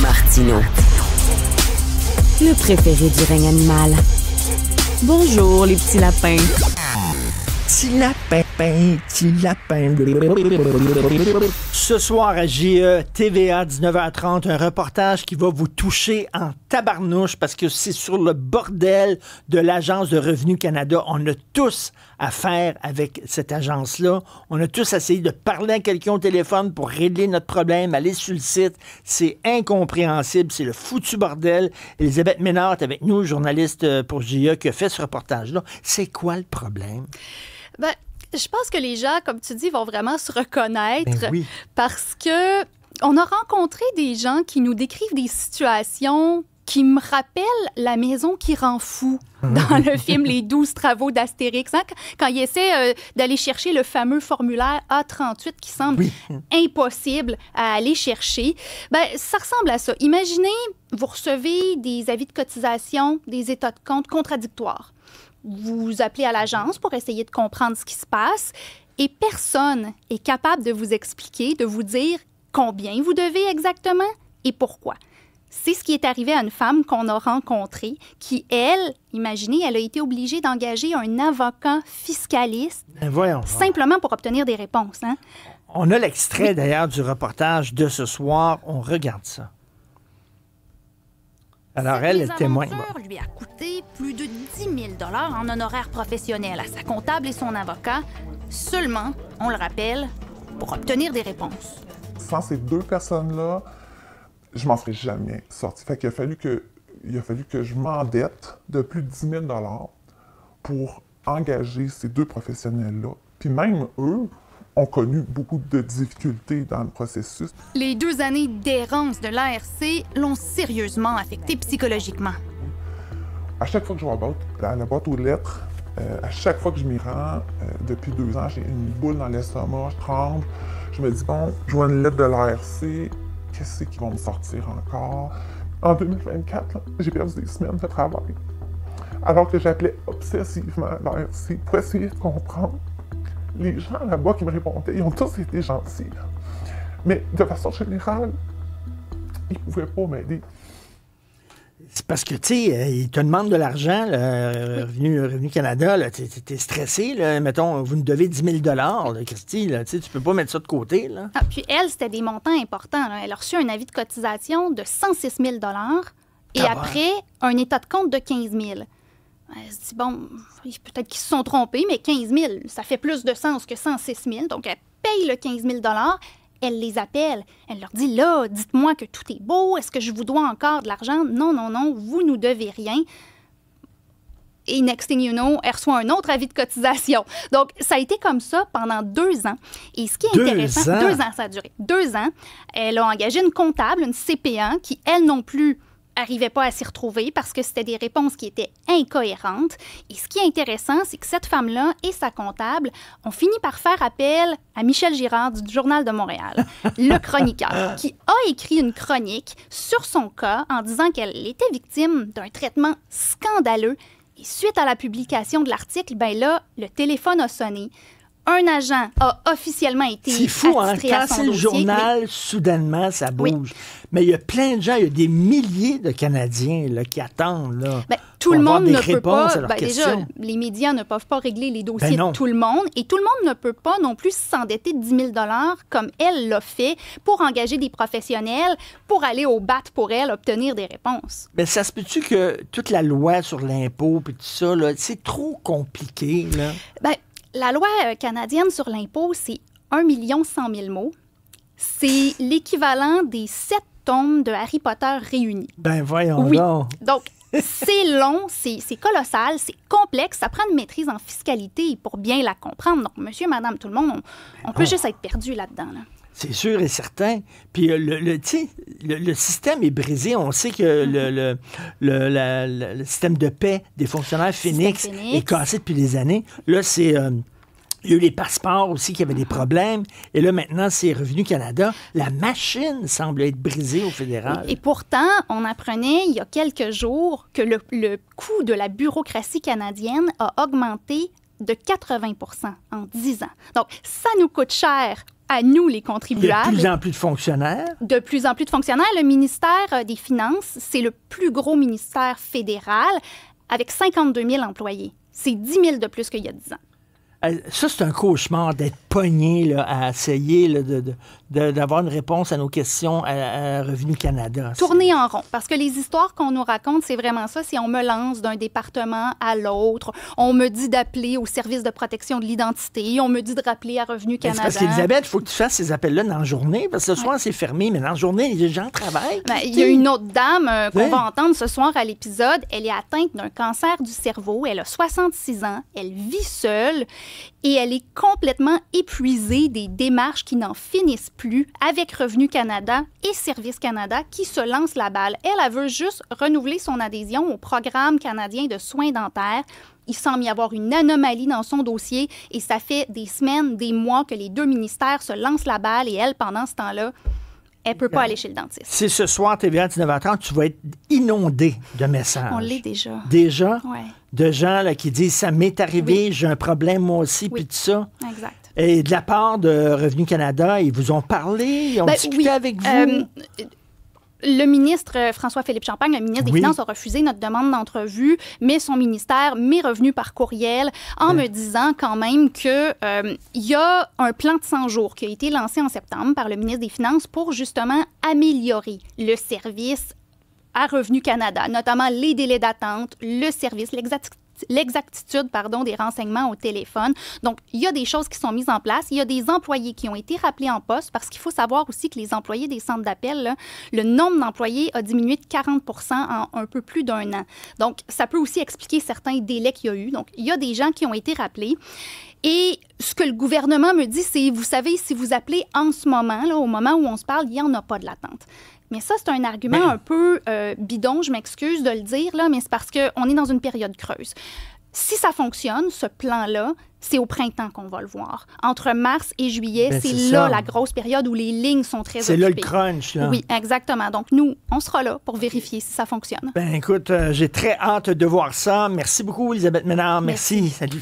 Martineau, le préféré du règne animal. Bonjour, les petits lapins. Petit lapin, petit lapin. Ce soir à JE, TVA, 19h30, un reportage qui va vous toucher en tabarnouche parce que c'est sur le bordel de l'Agence de Revenu Canada. On a tous à faire avec cette agence-là. On a tous essayé de parler à quelqu'un au téléphone pour régler notre problème, aller sur le site. C'est incompréhensible, c'est le foutu bordel. Elisabeth Ménard est avec nous, journaliste pour JE, qui a fait ce reportage-là. C'est quoi le problème? Ben, je pense que les gens, comme tu dis, vont vraiment se reconnaître parce que on a rencontré des gens qui nous décrivent des situations qui me rappellent la maison qui rend fou dans le film Les 12 travaux d'Astérix. Hein? Quand il essaie d'aller chercher le fameux formulaire A38 qui semble impossible à aller chercher, ben, ça ressemble à ça. Imaginez, vous recevez des avis de cotisation, des états de compte contradictoires. Vous appelez à l'agence pour essayer de comprendre ce qui se passe et personne est capable de vous expliquer, de vous dire combien vous devez exactement et pourquoi. C'est ce qui est arrivé à une femme qu'on a rencontrée qui, elle, imaginez, elle a été obligée d'engager un avocat fiscaliste simplement pour obtenir des réponses. Hein? On a l'extrait d'ailleurs du reportage de ce soir. On regarde ça. Alors, elle témoigne. Cette lui a coûté plus de 10 000 $ en honoraires professionnels à sa comptable et son avocat, seulement, on le rappelle, pour obtenir des réponses. Sans ces deux personnes-là, je m'en serais jamais sorti. Fait qu'il a fallu que je m'endette de plus de 10 000 $ pour engager ces deux professionnels-là. Puis même eux ont connu beaucoup de difficultés dans le processus. Les 2 années d'errance de l'ARC l'ont sérieusement affecté psychologiquement. À chaque fois que je vois la boîte aux lettres, à chaque fois que je m'y rends, depuis 2 ans, j'ai une boule dans l'estomac, je tremble. Je me dis, bon, je vois une lettre de l'ARC, qu'est-ce qu'ils vont me sortir encore? En 2024, là, j'ai perdu des semaines de travail. Alors que j'appelais obsessivement l'ARC pour essayer de comprendre. Les gens là-bas qui me répondaient, ils ont tous été gentils. Mais de façon générale, ils ne pouvaient pas m'aider. C'est parce que, tu sais, ils te demandent de l'argent, Revenu Canada, tu es stressé, là, mettons, vous nous devez 10 000 $, là, Christy, là, tu peux pas mettre ça de côté. Là. Ah, puis elle, c'était des montants importants. Là. Elle a reçu un avis de cotisation de 106 000 $ et après, un état de compte de 15 000 $. Elle se dit, bon, peut-être qu'ils se sont trompés, mais 15 000, ça fait plus de sens que 106 000. Donc, elle paye le 15 000 $. Elle les appelle. Elle leur dit, là, dites-moi que tout est beau. Est-ce que je vous dois encore de l'argent? Non, non, non, vous nous devez rien. Et next thing you know, elle reçoit un autre avis de cotisation. Donc, ça a été comme ça pendant 2 ans. Et ce qui est intéressant... 2 ans, ça a duré. 2 ans. Elle a engagé une comptable, une CPA, qui, elle non plus, n'arrivait pas à s'y retrouver parce que c'était des réponses qui étaient incohérentes. Et ce qui est intéressant, c'est que cette femme-là et sa comptable ont fini par faire appel à Michel Girard du Journal de Montréal, le chroniqueur, qui a écrit une chronique sur son cas en disant qu'elle était victime d'un traitement scandaleux. Et suite à la publication de l'article, ben là, le téléphone a sonné. Un agent a officiellement été c'est fou, hein? Quand c'est le dossier, journal, soudainement, ça bouge. Oui. Mais il y a plein de gens, il y a des milliers de Canadiens là, qui attendent. Là, ben, tout le monde ne peut pas. Déjà, les médias ne peuvent pas régler les dossiers de tout le monde. Et tout le monde ne peut pas non plus s'endetter de 10 000 $ comme elle l'a fait pour engager des professionnels, pour aller au bat pour elle, obtenir des réponses. Mais ça se peut-tu que toute la loi sur l'impôt et tout ça, là, c'est trop compliqué? Là? Ben, la loi canadienne sur l'impôt, c'est 1 100 000 mots. C'est l'équivalent des 7 tomes de Harry Potter réunis. Ben voyons donc. Donc, c'est long, c'est colossal, c'est complexe. Ça prend une maîtrise en fiscalité pour bien la comprendre. Donc, monsieur, madame, tout le monde, on peut juste être perdu là-dedans. Là. C'est sûr et certain. Puis le système est brisé. On sait que le système de paie des fonctionnaires Phoenix est cassé depuis des années. Là, c'est... il y a eu les passeports aussi qui avaient des problèmes. Et là, maintenant, c'est Revenu Canada. La machine semble être brisée au fédéral. Et pourtant, on apprenait il y a quelques jours que le coût de la bureaucratie canadienne a augmenté de 80 % en 10 ans. Donc, ça nous coûte cher à nous, les Il y a contribuables. de plus en plus de fonctionnaires. De plus en plus de fonctionnaires. Le ministère des Finances, c'est le plus gros ministère fédéral avec 52 000 employés. C'est 10 000 de plus qu'il y a 10 ans. Ça, c'est un cauchemar d'être pogné là, à essayer là, d'avoir une réponse à nos questions à Revenu Canada. Tourner en rond. Parce que les histoires qu'on nous raconte, c'est vraiment ça. C'est on me lance d'un département à l'autre. On me dit d'appeler au service de protection de l'identité. On me dit de rappeler à Revenu Canada. Parce qu'Élisabeth, il faut que tu fasses ces appels-là dans la journée. Parce que ce soir, c'est fermé. Mais dans la journée, les gens travaillent. Il y a une autre dame qu'on va entendre ce soir à l'épisode. Elle est atteinte d'un cancer du cerveau. Elle a 66 ans. Elle vit seule. Et elle est complètement épuisée des démarches qui n'en finissent plus avec Revenu Canada et Service Canada qui se lancent la balle. Elle veut juste renouveler son adhésion au programme canadien de soins dentaires. Il semble y avoir une anomalie dans son dossier et ça fait des semaines, des mois que les deux ministères se lancent la balle et elle, pendant ce temps-là, elle ne peut pas aller chez le dentiste. C'est ce soir, TVA 19h30, tu vas être inondé de messages. On l'est déjà. Déjà? Oui. De gens là, qui disent « ça m'est arrivé, j'ai un problème moi aussi », puis tout ça. Exact. Et de la part de Revenu Canada, ils vous ont parlé, ils ont discuté avec vous? Le ministre François-Philippe Champagne, le ministre des Finances, a refusé notre demande d'entrevue, mais son ministère m'est revenu par courriel en me disant quand même qu'il y a un plan de 100 jours qui a été lancé en septembre par le ministre des Finances pour justement améliorer le service à Revenu Canada, notamment les délais d'attente, le service, l'exactitude des renseignements au téléphone. Donc, il y a des choses qui sont mises en place. Il y a des employés qui ont été rappelés en poste parce qu'il faut savoir aussi que les employés des centres d'appel, là, le nombre d'employés a diminué de 40 % en un peu plus d'un an. Donc, ça peut aussi expliquer certains délais qu'il y a eu. Donc, il y a des gens qui ont été rappelés. Et ce que le gouvernement me dit, c'est, vous savez, si vous appelez en ce moment, là, au moment où on se parle, il n'y en a pas de l'attente. Mais ça, c'est un argument un peu bidon, je m'excuse de le dire, là, mais c'est parce qu'on est dans une période creuse. Si ça fonctionne, ce plan-là, c'est au printemps qu'on va le voir. Entre mars et juillet, c'est là la grosse période où les lignes sont très occupées. C'est là le crunch, là. Oui, exactement. Donc, nous, on sera là pour vérifier si ça fonctionne. Ben écoute, j'ai très hâte de voir ça. Merci beaucoup, Elisabeth Ménard. Merci. Salut.